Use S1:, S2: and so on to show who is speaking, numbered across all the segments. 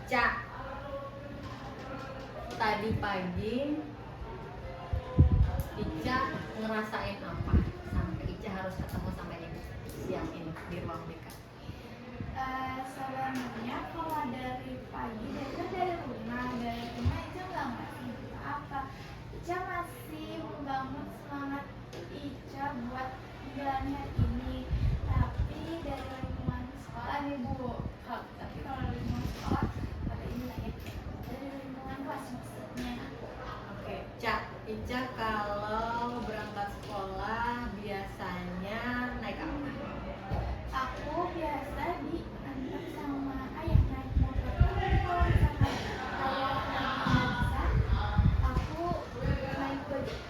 S1: Cak, tadi pagi Ica ngerasain apa sampai Ica harus ketemu sama ibu siang ini di ruang BK?
S2: Sebenarnya kalau dari pagi dari rumah Ica nggak ngerti apa. Ica masih membangun semangat Ica buat menjalani hari ini. Tapi dari lingkungan sekolah nih Bu. Tapi kalau lingkungan sekolah pada ini lah ya. Dari lingkungan kelas maksudnya.
S1: Oke, Cak, Ica kalau berangkat sekolah biasanya naik apa?
S2: Aku biasa diantar sama ayah naik motor. Tapi kalau misalkan ayah nggak bisa, aku naik gojek.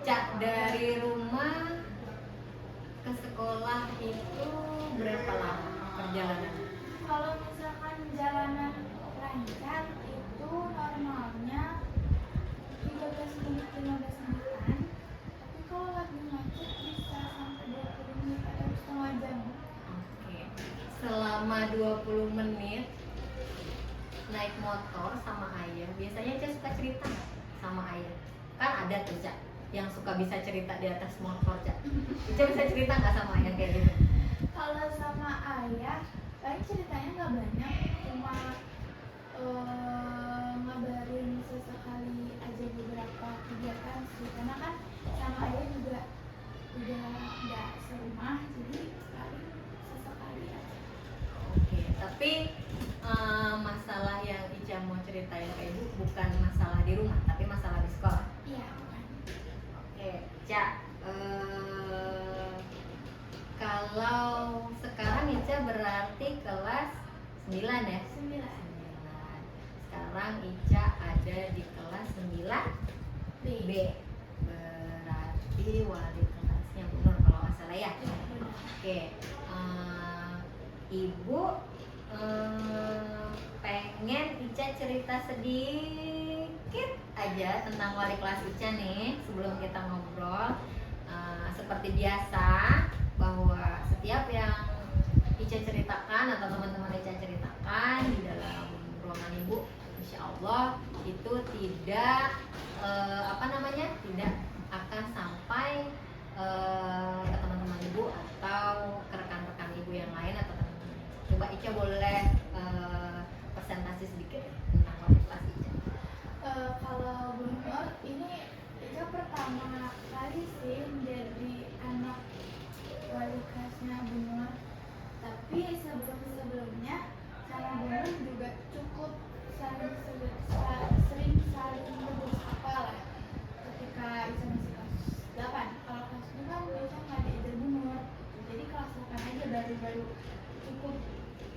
S1: Cak, dari rumah ke sekolah itu berapa lama perjalanan?
S2: Kalau misalkan jalanan lancar itu normalnya 13 menit 15 menitan. Tapi kalau lagi macet bisa sampai 20 menit atau setengah jam.
S1: Oke, selama 20 menit naik motor sama ayah, biasanya Ica suka cerita nggak sama ayah? Kan ada tuh Cak yang suka bisa cerita di atas motor Cak. Ica bisa cerita nggak sama ayah kayak gitu?
S2: Kalau sama ayah, paling ceritanya nggak banyak, cuma ngabarin sesekali aja beberapa kegiatan sih. Karena kan sama ayah juga udah nggak serumah, jadi paling sesekali aja.
S1: Oke, tapi masalah yang Ica mau ceritain ke ibu bukan masalah di rumah, tapi masalah di sekolah.
S2: Iya, kan.
S1: Oke, Cak, kalau sekarang Ica berarti kelas 9 ya?
S2: 9
S1: Sekarang Ica ada di kelas 9 B. Berarti wali kelasnya Bu Nur kalau nggak salah ya? Oke, Ibu pengen Ica cerita sedikit aja tentang wali kelas Ica nih sebelum kita ngobrol. Seperti biasa bahwa setiap yang Ica ceritakan atau teman-teman Ica ceritakan di dalam ruangan Ibu, insya Allah itu tidak tidak akan sampai ke teman-teman Ibu atau ke rekan-rekan Ibu yang lain atau teman-teman. Coba Ica boleh presentasi sedikit tentang wali kelas Ica.
S2: Kalau Bu Nur, ini Ica pertama kali sih menjadi anak wali kelasnya Bu Nur. Tapi sebelumnya sama Bu Nur juga cukup sering saling bersapa lah. Ketika Ica masih kelas 8, kalau kelas 2 kan Ica nggak diajar Bu Nur. Jadi kelas 8 aja baru cukup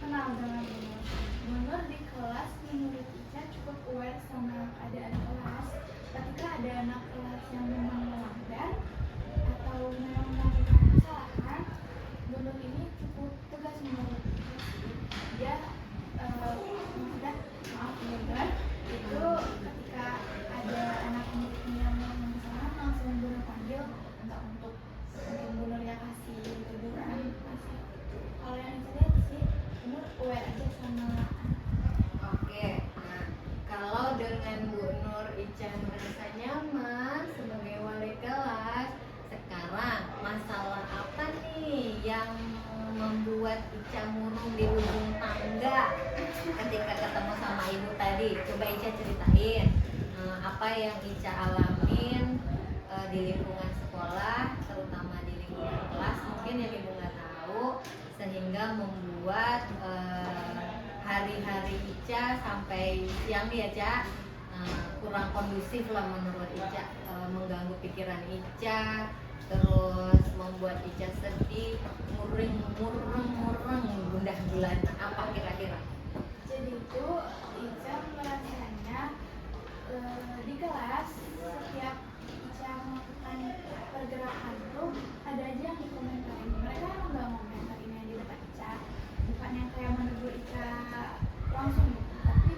S2: kenal dengan Bu Nur. Bu Nur di kelas menurut Ica cukup aware sama keadaan kelas. Ketika ada anak kelas yang memang melanggar atau memang melakukan kesalahan, Bu Nur ini cukup tegas menurut Ica sih. Dia maksudnya maaf Bu Nur, itu ketika ada anak muridnya yang melakukan kesalahan langsung Bu Nur panggil enggak untuk Bu Nur yang kasih teguran, kasih. Kalau yang Ica lihat sih Bu Nur aware aja sama
S1: Oke, nah kalau dengan Bu Nur Ica merasa nyaman sebagai wali kelas, sekarang masalah apa nih yang membuat Ica murung di ujung tangga ketika ketemu sama ibu tadi? Coba Ica ceritain apa yang Ica alamin di lingkungan sekolah, terutama di lingkungan kelas mungkin yang ibu nggak tahu, sehingga membuat hari-hari Ica sampai siang nih ya Cak kurang kondusif lah menurut Ica, mengganggu pikiran Ica, terus membuat Ica sedih, mureng gundah gulana. Apa kira-kira?
S2: Jadi itu Ica merasanya di kelas setiap Ica melakukan pergerakan tuh ada aja yang dikomentarin. Mereka emang nggak ngomentarin yang di depan Ica, bukan yang kayak menegur Ica langsung gitu, tapi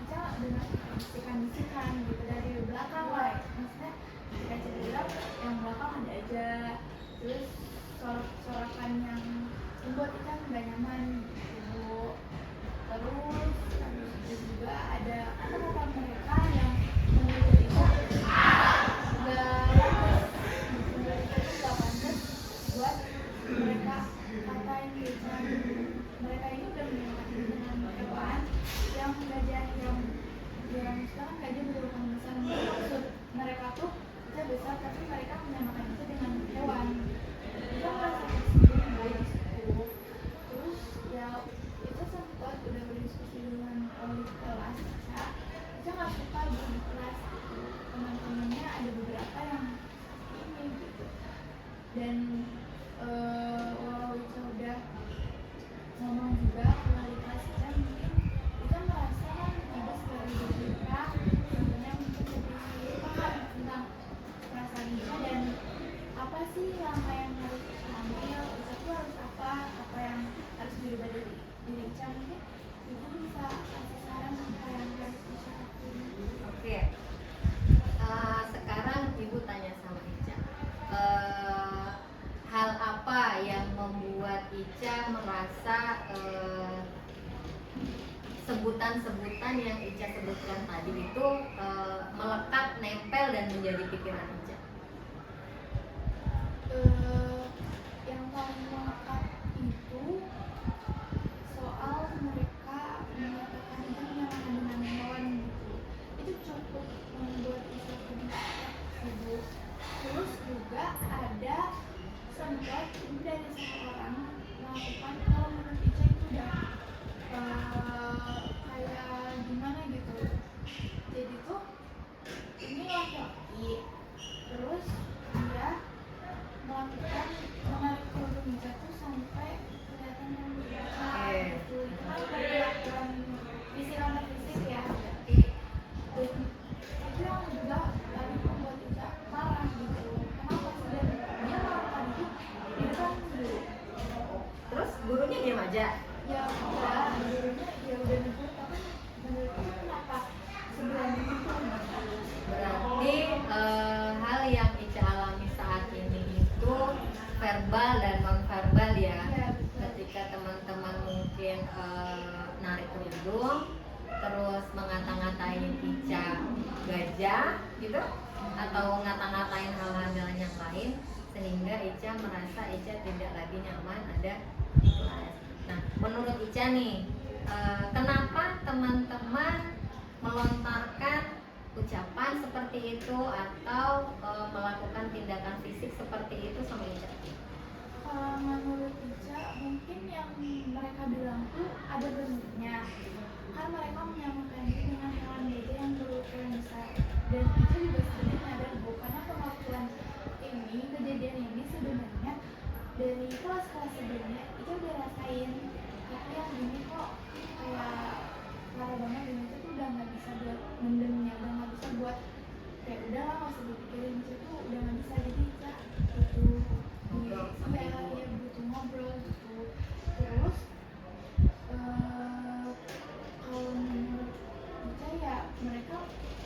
S2: Ica dengar bisikan-bisikan gitu dari belakang lah. Maksudnya ketika Ica bilang yang belakang ada aja, terus sorak-sorakan yang membuat Ica nggak nyaman gitu. Terus
S1: sebutan-sebutan yang Ica sebutkan tadi itu melekat, nempel dan menjadi pikiran Ica?
S2: Yang paling melekat itu soal mereka menyatakan itu nyaman dengan hewan gitu. Itu cukup membuat Ica sedih sibuk. Terus juga ada sempat ini dari seseorang melakukan kalau menurut Ica itu udah kayak gimana gitu. Jadi tuh ini laki-laki, terus dia melakukan menarik kerudung Ica tuh sampai kelihatan rambut Ica gitu. Itu kan perlakuan fisik sama fisik ya, berarti dan itu yang juga tadi membuat Ica marah gitu. Kenapa sih dan dia melakukan itu di depan guru?
S1: Terus gurunya diam aja?
S2: Ya udah, gurunya ya udah negur, tapi menurut Ica kenapa seberani itu
S1: Berarti hal yang Ica alami saat ini itu verbal dan non verbal ya.
S2: ya betul.
S1: Ketika teman-teman mungkin narik kerudung, terus ngata-ngatain Ica gajah gitu, atau ngata-ngatain hal-hal yang lain, sehingga Ica merasa Ica tidak lagi nyaman ada di kelas. Nah, menurut Ica nih, kenapa teman-teman melontarkan ucapan seperti itu atau melakukan tindakan fisik seperti itu sama Ica?
S2: Menurut Ica mungkin yang mereka bilang tuh ada benarnya, kan mereka menyamakan diri dengan hewan beda yang berukuran besar, dan Ica juga sebenarnya nyadar bu, karena pengakuan ini, kejadian ini sebenarnya dari kelas-kelas sebelumnya Ica udah rasain, tapi yang ini kok kayak parah banget, dan Ica tuh udah nggak bisa buat mendemnya, udah nggak bisa buat kayak udah lah nggak usah dipikirin, Ica tuh udah nggak bisa, jadi Ica itu
S1: Ngobrol sama
S2: ya,
S1: ibu.
S2: ya butuh ngobrol gitu. Terus kalau menurut Ica ya mereka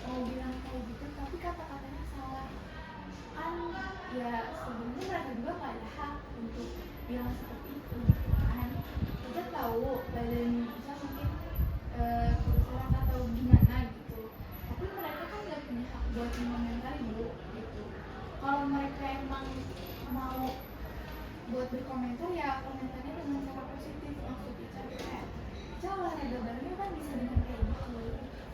S2: mau bilang kayak gitu tapi kata-katanya salah, kan ya sebenarnya mereka juga nggak ada hak untuk bilang seperti itu gitu kan. Ica tahu badan Ica mungkin kebesaran atau gimana gitu, tapi mereka kan nggak punya hak buat mengomentari bu gitu. Kalau mereka emang mau buat berkomentar ya komentarnya dengan cara positif, maksud Ica kayak Ica olahraga bareng kan bisa dengan kayak gitu,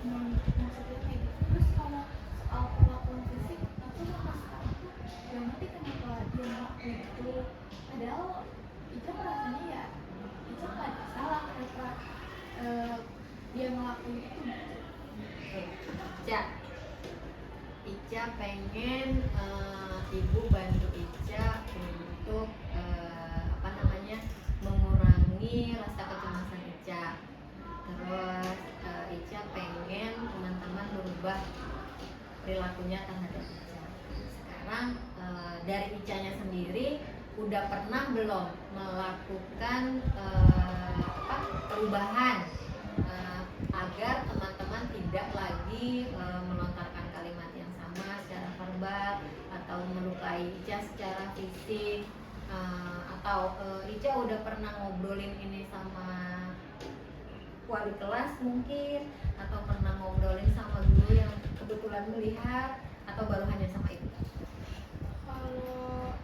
S2: maksudnya kayak gitu. Terus kalau soal perlakuan fisik aku sampai sekarang tuh gak ngerti kenapa dia ngelakuin itu, padahal Ica merasanya ya Ica gak ada salah kenapa dia ngelakuin itu gitu.
S1: Ica, Ica pengen ibu bantu Ica untuk mengurangi rasa kecemasan Ica. Terus Ica pengen teman-teman berubah perilakunya terhadap Ica. Sekarang dari Icanya sendiri udah pernah belum melakukan perubahan agar teman-teman tidak lagi melontarkan kalimat yang sama secara verbal atau melukai Ica secara fisik, atau Ica udah pernah ngobrolin ini sama wali kelas mungkin, atau pernah ngobrolin sama guru yang kebetulan melihat, atau baru hanya sama ibu?
S2: Kalau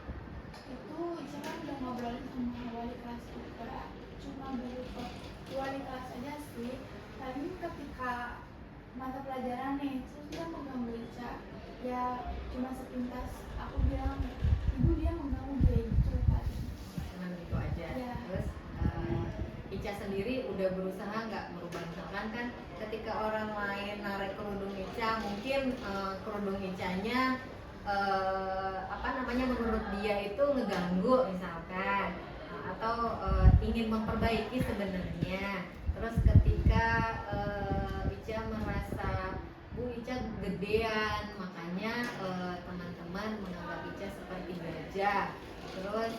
S2: itu Ica kan udah ngobrolin sama wali kelas juga, cuma baru ke wali kelas aja sih. Tadi ketika mata pelajaran nih, terus dia mengganggu Ica, ya cuma sepintas aku bilang ibu dia mengganggu kayak gitu tadi.
S1: Cuman gitu aja.
S2: Ya.
S1: Terus Ica sendiri udah berusaha nggak merubah, misalkan kan ketika orang lain narik kerudung Ica, mungkin kerudung Icanya menurut dia itu ngeganggu misalkan, atau ingin memperbaiki sebenarnya. Terus ketika Ica merasa Bu Ica gedean, makanya teman-teman menganggap Ica seperti gajah. Terus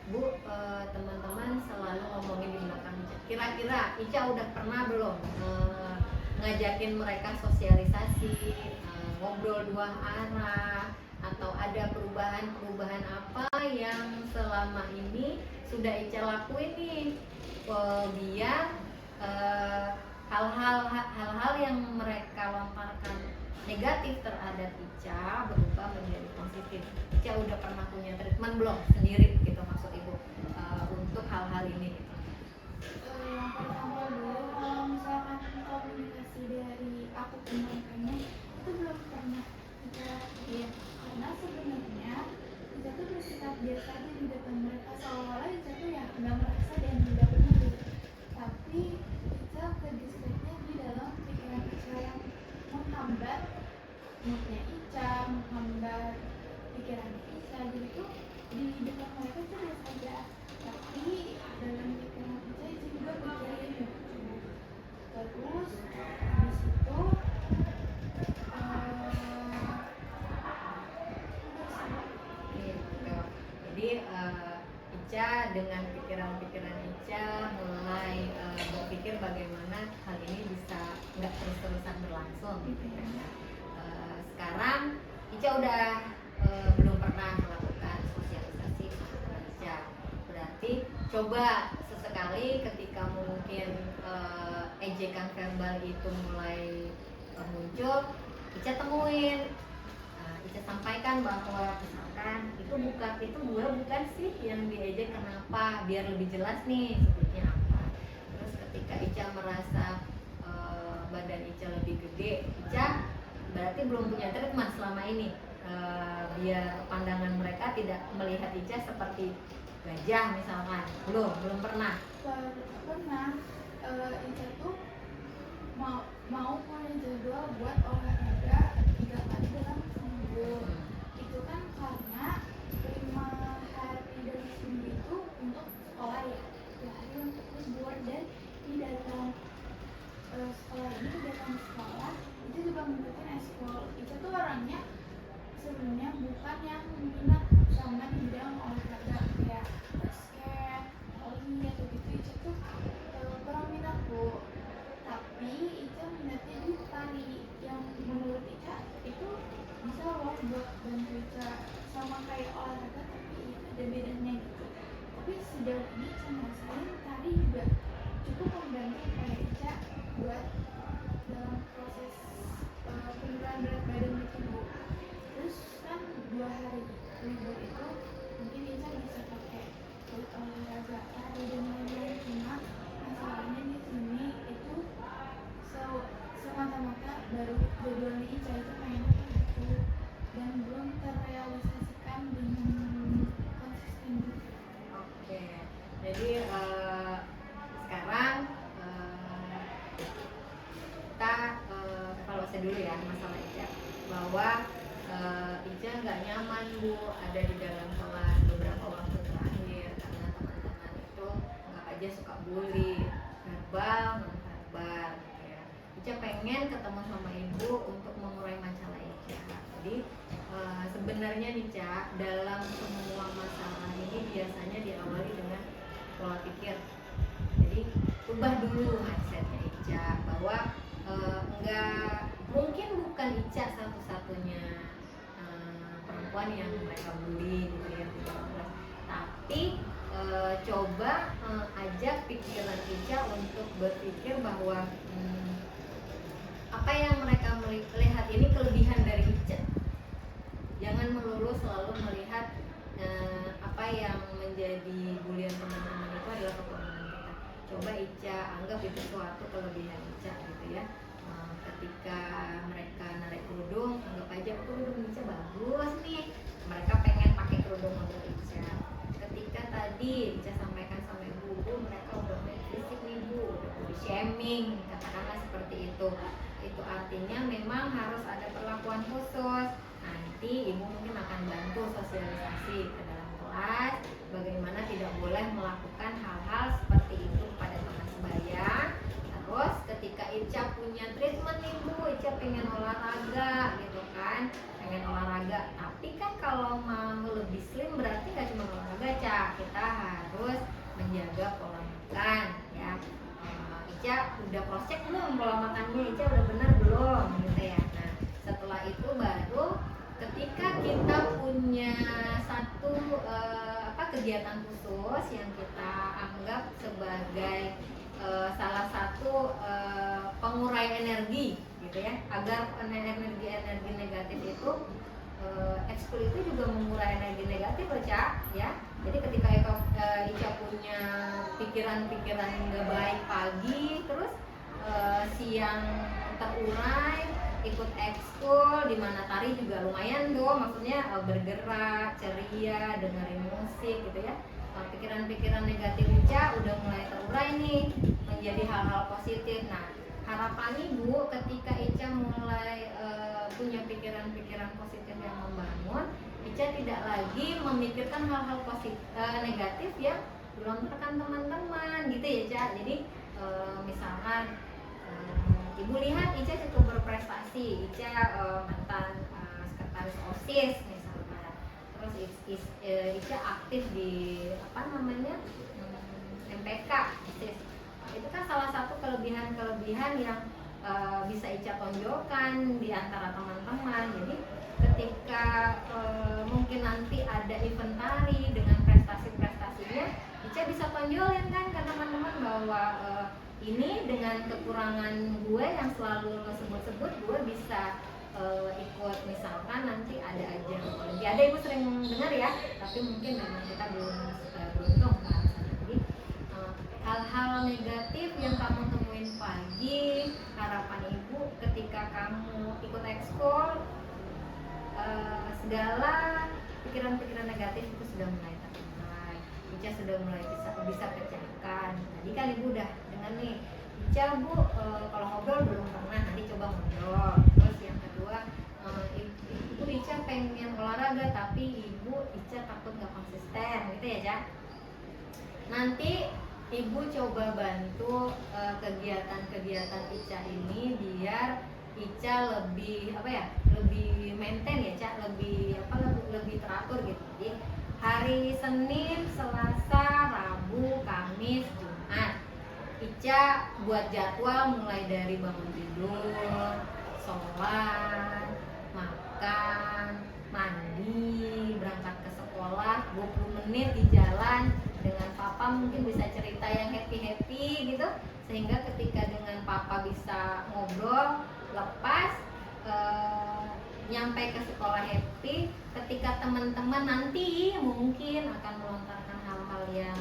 S1: Bu, teman-teman selalu ngomongin di belakang Ica. Kira-kira Ica udah pernah belum ngajakin mereka sosialisasi, ngobrol dua arah, atau ada perubahan-perubahan apa yang selama ini sudah Ica lakuin nih biar hal-hal yang mereka lontarkan negatif terhadap Ica berubah menjadi positif. Ica udah pernah punya treatment belum sendiri gitu, maksud ibu, untuk hal-hal ini gitu?
S2: Yang pertama dulu, kalau misalkan komunikasi dari aku ke mereka itu belum pernah kita lakuin, karena sebenarnya kita tuh bersikap biasa aja di depan mereka, seolah-olah kita tuh ya nggak merasa dan tidak benar gitu. Tapi kita kediskusinya di dalam pikiran Ica yang menghambat moodnya Ica, menghambat pikiran Ica, jadi tuh di depan mereka tuh biasa aja, tapi dalam pikiran Ica juga pikirin gitu. Terus habis itu
S1: Gitu. Jadi Ica dengan pikiran-pikiran Ica mulai berpikir bagaimana hal ini bisa nggak terus-terusan berlangsung gitu ya. Sekarang Ica udah belum pernah melakukan sosialisasi sama teman Ica. Berarti coba sesekali ketika mungkin ejekan verbal itu mulai muncul, Ica temuin. Ica sampaikan bahwa misalkan itu gue bukan sih yang diejek, kenapa, biar lebih jelas nih sebutnya apa. Terus ketika Ica merasa badan Ica lebih gede, Ica berarti belum punya treatment selama ini, biar pandangan mereka tidak melihat Ica seperti gajah misalkan. Belum pernah.
S2: pernah Ica tuh mau punya jadwal buat olahraga 3 kali dalam seminggu. Itu kan karena 5 hari dalam seminggu itu untuk sekolah ya, 2 hari untuk libur, dan di dalam sekolah ini, di dalam sekolah itu juga mengikuti eskul. Itu tuh orangnya sebenarnya bukan yang minat sama di bidang olahraga kayak basket, volley atau gitu. Itu tuh kurang minat bu, tapi Ica minatnya di tari yang menurut Ica itu bisa loh buat bantu Ica, sama kayak olahraga tapi ada bedanya gitu. Tapi sejauh ini Ica ngerasain tari juga cukup membantu kayak Ica buat dalam proses penurunan berat badan gitu bu. Terus kan 2 hari libur itu mungkin Ica bisa pakai buat olahraga tari dan lain-lain, cuma masalahnya di sini itu semata-mata baru jadwalnya Ica itu mainnya gitu dan belum terrealisasikan dengan konsisten gitu.
S1: Oke, jadi sekarang kita evaluasi dulu ya masalah Ica, bahwa Ica nggak nyaman bu ada di dalam kelas beberapa waktu terakhir karena teman-teman itu nggak aja suka bully verbal non verbal gitu ya. Ica pengen ketemu sama ibu untuk mengurai masalah Ica. Jadi sebenarnya nih Ica, dalam semua masalah ini biasanya diawali dengan pola pikir. Jadi ubah dulu mindsetnya Ica, bahwa enggak mungkin bukan Ica satu-satunya perempuan yang mereka bully gitu ya, tapi coba ajak pikiran Ica untuk berpikir bahwa apa yang mereka melihat ini kelebihan dari Ica. Jangan melulu selalu melihat apa yang menjadi bulian teman-teman itu adalah kekurangan kita. Coba Ica anggap itu suatu kelebihan Ica gitu ya. Ketika mereka narik kerudung, anggap aja kerudung Ica bagus nih, mereka pengen pakai kerudung untuk Ica. Ketika tadi Ica sampaikan sama ibu, mereka udah main fisik nih bu, udah body shaming, katakanlah seperti itu artinya memang harus ada perlakuan khusus. Nanti ibu mungkin akan bantu sosialisasi ke dalam kelas bagaimana tidak boleh melakukan hal-hal seperti itu pada teman sebaya. Terus ketika Ica punya treatment nih bu, Ica pengen olahraga gitu kan, pengen olahraga, tapi kan kalau mau lebih slim berarti gak cuma olahraga Ica, kita harus menjaga pola makan ya. Ica udah cross check belum pola makannya, Ica udah benar belum gitu ya. Nah setelah itu baru ketika kita punya satu kegiatan khusus yang kita anggap sebagai salah satu energi gitu ya, agar energi negatif itu ekskul itu juga mengurai energi negatif loh Ca ya. Jadi ketika Ica punya pikiran-pikiran nggak baik pagi, terus siang terurai ikut ekskul di mana tari juga lumayan tuh, maksudnya bergerak ceria dengerin musik gitu ya. Pikiran-pikiran negatif Ica udah mulai terurai nih menjadi hal-hal positif. Nah, harapan Ibu ketika Ica mulai punya pikiran-pikiran positif yang membangun, Ica tidak lagi memikirkan hal-hal positif negatif yang dilontarkan teman-teman gitu ya Ica. Jadi misalkan Ibu lihat Ica cukup berprestasi, Ica mantan sekretaris OSIS misalkan, terus Ica aktif di MPK OSIS. Itu kan salah satu kelebihan yang bisa Ica tonjolkan di antara teman-teman. Jadi ketika mungkin nanti ada inventari dengan prestasi-prestasinya, Ica bisa tonjolin kan ke teman-teman bahwa ini dengan kekurangan gue yang selalu lo sebut-sebut, gue bisa ikut misalkan nanti ada ajang olimpiade. Ibu sering dengar ya, tapi mungkin memang kita belum beruntung kan. Jadi hal-hal negatif yang kamu temuin pagi, harapan Ibu ketika kamu ikut ekskul, segala pikiran-pikiran negatif itu sudah mulai terurai. Ica sudah mulai bisa pecahkan. Tadi kan Ibu udah dengan nih, Ica Bu kalau ngobrol belum pernah, nanti coba ngobrol. Terus yang kedua, Ibu Ica pengen olahraga tapi Ica takut nggak konsisten gitu ya Ca. Nanti Ibu coba bantu kegiatan-kegiatan Ica ini biar Ica lebih lebih maintain ya Ca, lebih teratur gitu. Jadi hari Senin, Selasa, Rabu, Kamis, Jumat Ica buat jadwal mulai dari bangun tidur, sholat, makan, mandi, berangkat ke sekolah, 20 menit di jalan dengan papa, mungkin bisa cerita yang happy-happy gitu, sehingga ketika dengan papa bisa ngobrol lepas, nyampe ke sekolah happy. Ketika teman-teman nanti mungkin akan melontarkan hal-hal yang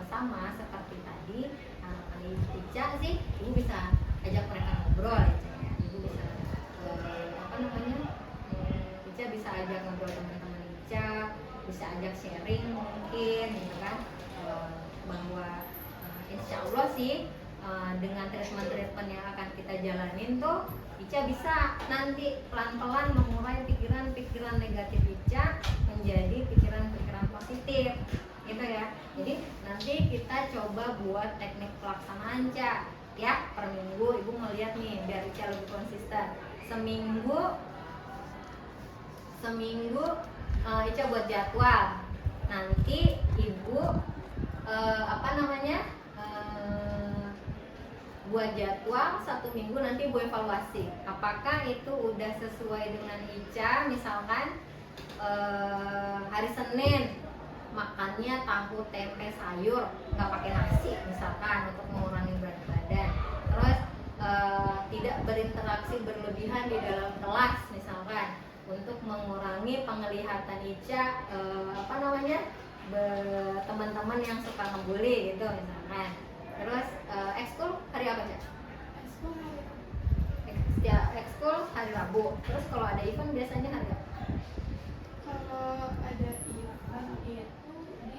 S1: sama seperti tadi, harapan Ica sih Ibu bisa ajak mereka ngobrol ya. Ibu bisa Ica bisa ajak ngobrol teman-teman Ica, bisa ajak sharing mungkin gitu kan, bahwa insya Allah sih dengan treatment yang akan kita jalanin tuh Ica bisa nanti pelan-pelan mengurai pikiran-pikiran negatif Ica menjadi pikiran-pikiran positif gitu ya. Jadi nanti kita coba buat teknik pelaksanaan Ca ya, per minggu Ibu ngeliat nih biar Ica lebih konsisten. Seminggu Ica buat jadwal. Nanti Ibu buat jadwal 1 minggu, nanti Bu evaluasi apakah itu udah sesuai dengan Ica. Misalkan hari Senin makannya tahu tempe sayur nggak pakai nasi misalkan untuk mengurangi berat badan, terus tidak berinteraksi berlebihan di dalam kelas misalkan untuk mengurangi penglihatan Ica teman-teman yang suka ngebully gitu misalkan. Terus ekskul hari apa Cak? Ekskul hari Rabu. Terus kalau ada event biasanya hari apa?
S2: Kalau ada event itu di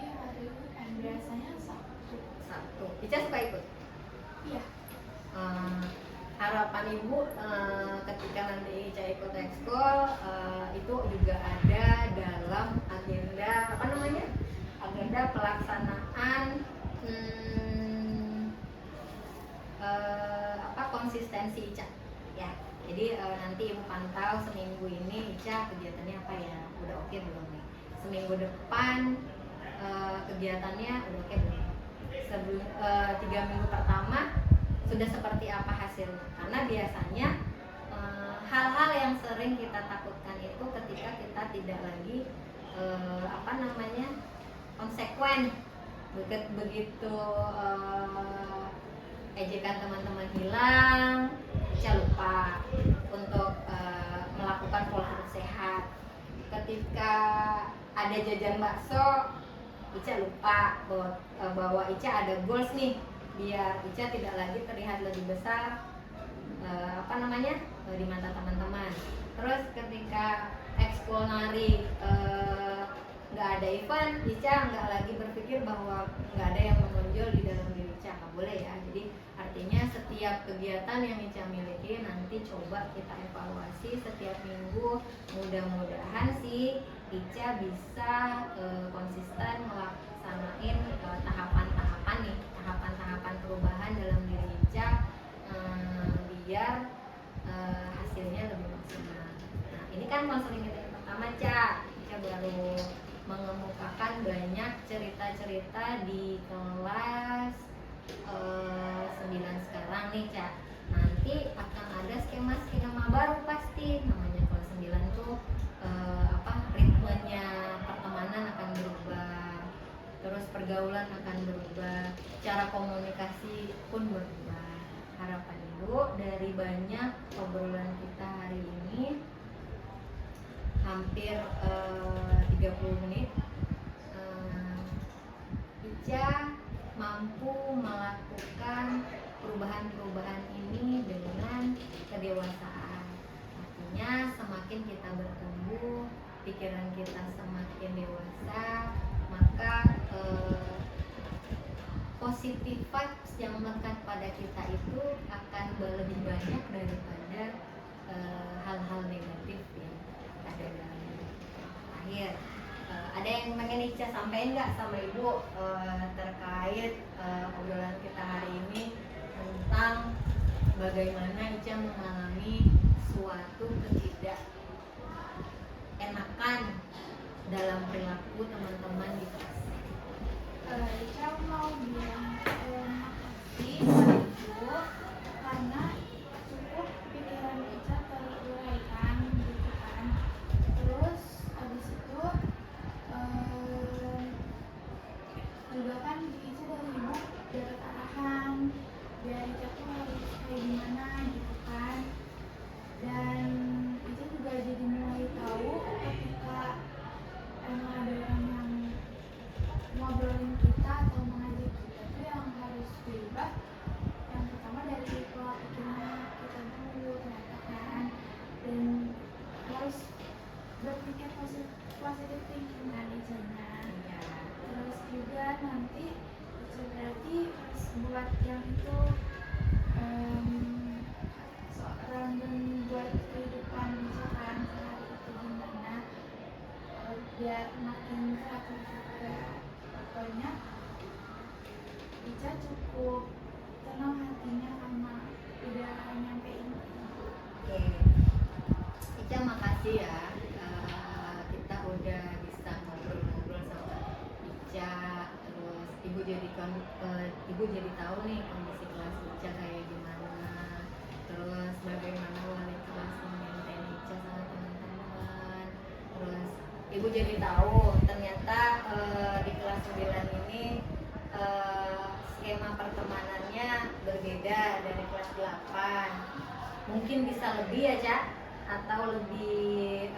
S2: hari weekend, biasanya Sabtu.
S1: Ica suka ikut?
S2: Iya.
S1: Harapan Ibu ketika nanti Ica ikut ekskul itu juga ada dalam agenda pelaksanaan konsistensi Ica ya. Jadi nanti Ibu pantau seminggu ini Ica kegiatannya apa ya, udah oke belum nih. Seminggu depan kegiatannya udah oke belum. 3 minggu pertama sudah seperti apa hasilnya. Karena biasanya hal-hal yang sering kita takutkan itu ketika kita tidak lagi konsekuen. Begitu ejekan teman-teman hilang, Ica lupa untuk melakukan pola hidup sehat. Ketika ada jajan bakso, Ica lupa bahwa Ica ada goals nih biar Ica tidak lagi terlihat lebih besar di mata teman-teman. Terus ketika ekskul nari nggak ada event, Ica nggak lagi berpikir bahwa nggak ada yang menonjol di dalam diri Ica, nggak boleh ya. Jadi artinya setiap kegiatan yang Ica miliki nanti coba kita evaluasi setiap minggu. Mudah-mudahan sih Ica bisa konsisten melaksanain tahapan-tahapan perubahan dalam diri Ica biar hasilnya lebih maksimal. Nah, ini kan konseling kita yang pertama, Ica baru mengemukakan banyak cerita-cerita di kelas 9 sekarang nih, Nanti akan ada skema-skema baru pasti. Namanya kelas 9 tuh ritmenya pertemanan akan berubah, terus pergaulan akan berubah, cara komunikasi pun berubah. Harapan Ibu dari banyak obrolan kita hari ini, hampir 30 menit, Ica mampu melakukan perubahan-perubahan ini dengan kedewasaan. Artinya semakin kita bertumbuh, pikiran kita semakin dewasa, maka positive vibes yang melekat pada kita itu akan lebih banyak daripada hal-hal negatif yang ada dalam hidup kita. Akhir, ada yang pengen Ica sampaikan nggak sama Ibu terkait obrolan kita hari ini tentang bagaimana Ica mengalami suatu ketidakenakan dalam perilaku teman-teman di kelas?
S2: Ica mau bilang makasih buat Ibu karena cukup pikiran Ica teruraikan gitu kan. Terus habis itu juga kan Ica dari Ibu dapat arahan biar Ica tuh harus kayak gimana gitu kan. Dan Ica juga jadi mulai tahu ketika emang ada orang yang ngobrolin kita atau mengajak kita tuh yang harus berubah. Yang pertama dari pola pikirnya kita dulu ternyata kan, dan harus berpikir positif thinking kan Icanya. Terus juga nanti Ica berarti harus buat yang itu seorang dan buat kehidupan Ica kan sehari itu gimana biar makin teratur juga. Pokoknya Ica cukup tenang hatinya karena udah nyampein.
S1: Oke, Ica makasih ya, kita udah bisa ngobrol-ngobrol sama Ica. Terus Ibu jadi tahu nih kondisi kelas Ica kayak gimana. Terus bagaimana wali kelas memaintain Ica sama teman-teman. Terus Ibu jadi tahu ternyata di kelas 9 ini skema pertemanannya berbeda dari kelas 8. Mungkin bisa lebih ya, Cak, atau lebih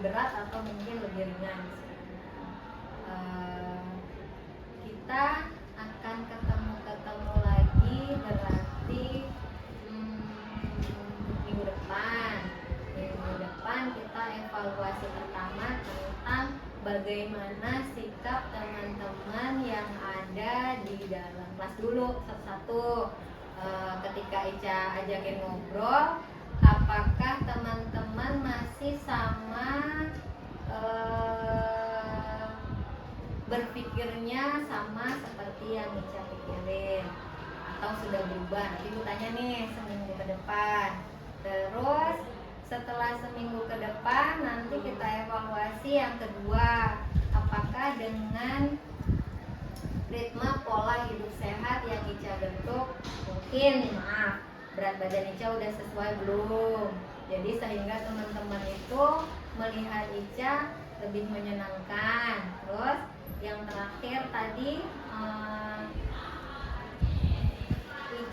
S1: berat atau mungkin lebih ringan. Kita akan ketemu lagi berarti minggu depan. Minggu depan kita evaluasi pertama tentang bagaimana sikap teman-teman yang ada di dalam kelas dulu satu-satu. Ketika Ica ajakin ngobrol, apakah teman-teman masih sama berpikirnya sama seperti yang Ica pikirin atau sudah berubah? Nanti Ibu tanya nih seminggu ke depan. Terus setelah seminggu ke depan nanti kita evaluasi yang kedua, apakah dengan ritme pola hidup sehat yang Ica bentuk, mungkin berat badan Ica udah sesuai belum? Jadi sehingga teman-teman itu melihat Ica lebih menyenangkan. Terus yang terakhir tadi,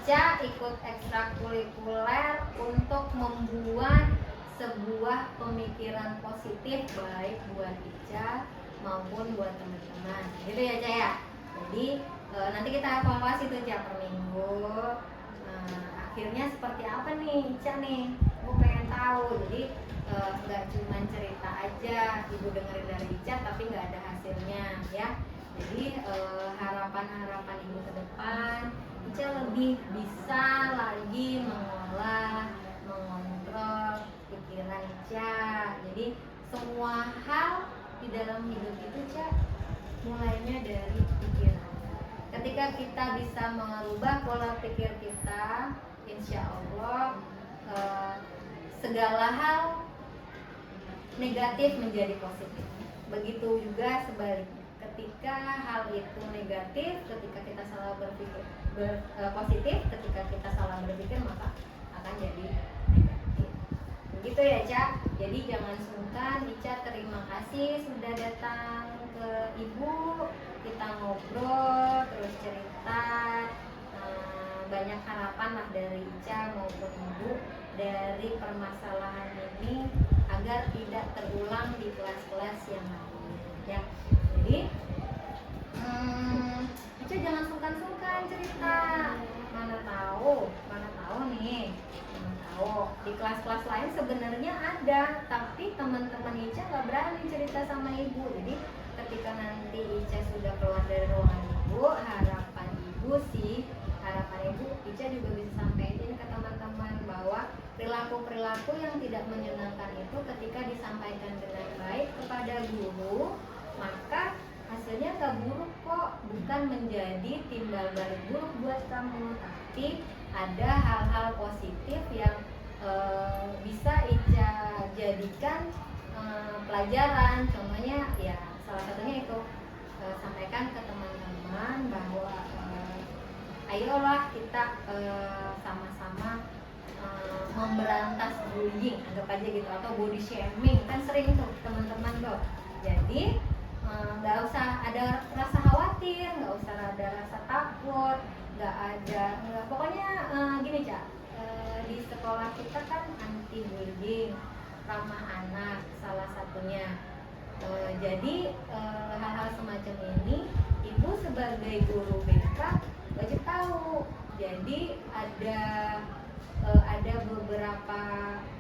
S1: Ica ikut ekstrakurikuler untuk membuat sebuah pemikiran positif baik buat Ica maupun buat teman-teman. Gitu ya, Ca ya. Jadi nanti kita evaluasi tuh Ca per minggu. Akhirnya seperti apa nih Ica nih? Gue pengen tahu. Jadi nggak cuma cerita aja, ibu dengerin dari Ica tapi nggak ada hasilnya ya. Jadi harapan-harapan ibu ke depan, Ica lebih bisa lagi mengolah, mengontrol pikiran Ica. Jadi semua hal di dalam hidup itu Ica mulainya dari pikiran. Ketika kita bisa mengubah pola pikir kita, insya Allah segala hal negatif menjadi positif. Begitu juga sebaliknya. Ketika hal itu negatif, ketika kita salah berpikir positif, ketika kita salah berpikir maka akan jadi negatif. Begitu ya, Ca. Jadi jangan sungkan. Ica terima kasih sudah datang ke Ibu. Kita ngobrol, terus cerita. Banyak harapan lah dari Ica maupun Ibu dari permasalahan ini agar tidak terulang di kelas-kelas yang lain ya. Jadi Ica jangan sungkan-sungkan cerita. Mana tahu nih, di kelas-kelas lain sebenarnya ada, tapi teman-teman Ica nggak berani cerita sama ibu. Jadi ketika nanti Ica sudah keluar dari ruangan ibu, harapan ibu Ica juga bisa sampaikan ke teman-teman bahwa perilaku-perilaku yang tidak menyenangkan itu ketika disampaikan dengan baik kepada guru, maka hasilnya gak buruk kok, bukan menjadi timbal balik buruk buat kamu, tapi ada hal-hal positif yang bisa Ica jadikan pelajaran. Contohnya ya salah satunya itu sampaikan ke teman-teman bahwa ayolah kita sama-sama memberantas bullying, anggap aja gitu, atau body shaming, kan sering tuh teman-teman tuh. Jadi nggak usah ada rasa khawatir, nggak usah ada rasa takut, pokoknya gini Cak, di sekolah kita kan anti bullying, ramah anak salah satunya. Jadi hal-hal semacam ini ibu sebagai guru BK wajib tahu. Jadi ada beberapa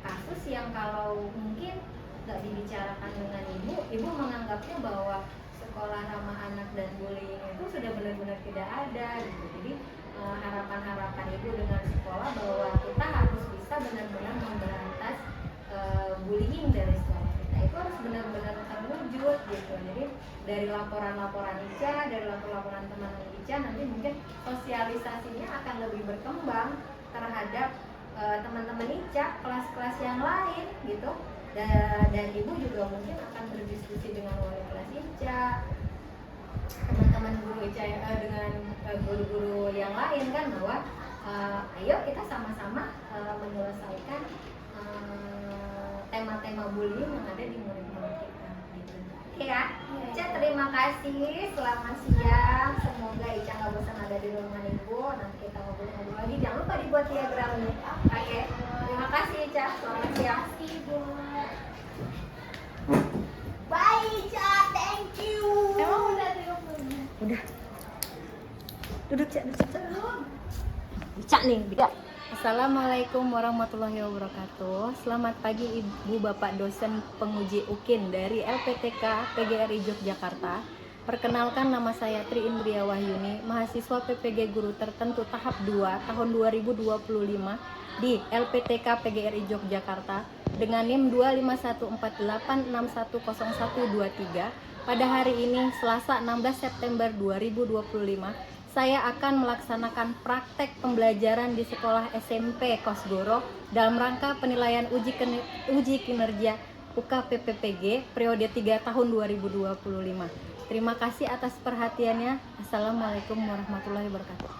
S1: kasus yang kalau mungkin nggak dibicarakan dengan ibu menganggapnya bahwa sekolah ramah anak dan bullying itu sudah benar-benar tidak ada gitu. Jadi harapan ibu dengan sekolah bahwa kita harus bisa benar-benar memberantas bullying dari sekolah kita, itu harus benar-benar terwujud gitu. Jadi dari laporan-laporan Ica, dari laporan teman-teman Ica, nanti mungkin sosialisasinya akan lebih berkembang terhadap teman-teman Ica, kelas-kelas yang lain gitu. Dan ibu juga mungkin akan berdiskusi dengan wali kelas Ica, teman-teman guru Ica dengan guru-guru yang lain kan, bahwa ayo kita sama-sama menyelesaikan tema-tema bullying yang ada di murid-murid kita gitu. Ya, Ica terima kasih, selamat siang. Semoga Ica nggak bosan ada di rumah ibu. Nanti kita ngobrol-ngobrol lagi. Jangan lupa dibuat diagramnya. Oke, terima kasih Ica, selamat siang. Bye Ica, thank you.
S2: Emang udah 30
S1: Udah. Duduk Cak, Cak nih, Bika. Assalamualaikum warahmatullahi wabarakatuh. Selamat pagi Ibu Bapak dosen penguji UKIN dari LPTK PGRI Yogyakarta. Perkenalkan, nama saya Tri Indria Wahyuni, mahasiswa PPG Guru Tertentu tahap 2 tahun 2025 di LPTK PGRI Yogyakarta dengan NIM 25148610123. Pada hari ini Selasa 16 September 2025, saya akan melaksanakan praktek pembelajaran di sekolah SMP Kosgoro dalam rangka penilaian uji kinerja UKPPPG periode 3 tahun 2025. Terima kasih atas perhatiannya. Assalamualaikum warahmatullahi wabarakatuh.